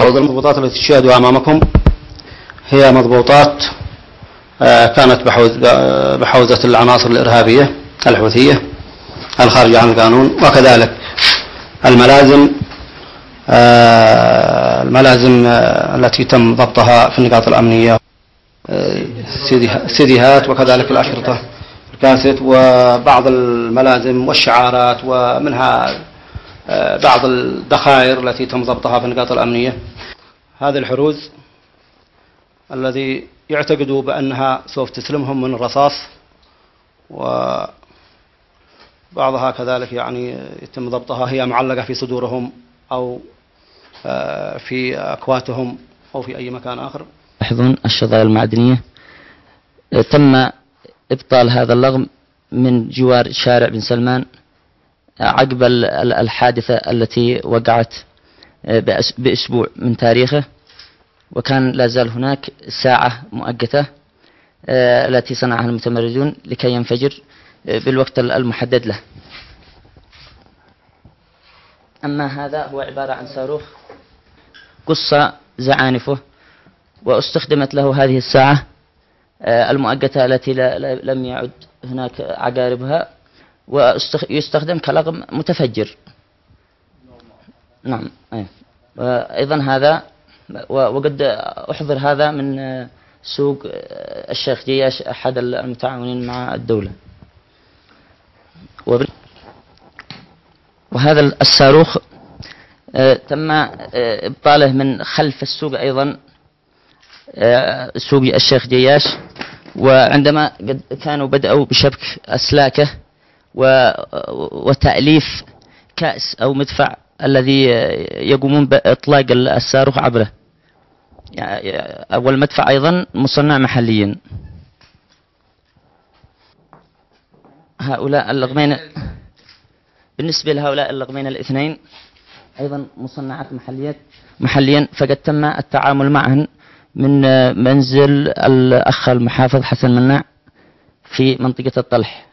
المضبوطات التي تشاهدها أمامكم هي مضبوطات كانت بحوزة العناصر الإرهابية الحوثية الخارجة عن القانون، وكذلك الملازم التي تم ضبطها في النقاط الأمنية، سيديهات، وكذلك الأشرطة الكاسيت، وبعض الملازم والشعارات، ومنها بعض الذخائر التي تم ضبطها في النقاط الأمنية. هذه الحروز الذي يعتقدوا بأنها سوف تسلمهم من الرصاص، وبعضها كذلك يعني يتم ضبطها، هي معلقة في صدورهم أو في أكواتهم أو في أي مكان آخر. يحظون الشظايا المعدنية. تم إبطال هذا اللغم من جوار شارع بن سلمان عقب الحادثة التي وقعت بأسبوع من تاريخه، وكان لا زال هناك ساعة مؤقتة التي صنعها المتمردون لكي ينفجر بالوقت المحدد له. أما هذا هو عبارة عن صاروخ قص زعانفه، واستخدمت له هذه الساعة المؤقتة التي لم يعد هناك عقاربها، ويستخدم كلغم متفجر. نعم. أيضا هذا، وقد أحضر هذا من سوق الشيخ جياش أحد المتعاونين مع الدولة. وهذا الصاروخ تم إبطاله من خلف السوق أيضا، سوق الشيخ جياش، وعندما كانوا بدأوا بشبك أسلاكه وتأليف كأس أو مدفع الذي يقومون بإطلاق الصاروخ عبره. أول مدفع أيضا مصنع محليا. هؤلاء اللغمين، بالنسبة لهؤلاء اللغمين الاثنين أيضا مصنعات محليا، فقد تم التعامل معهن من منزل الأخ المحافظ حسن مناع في منطقة الطلح.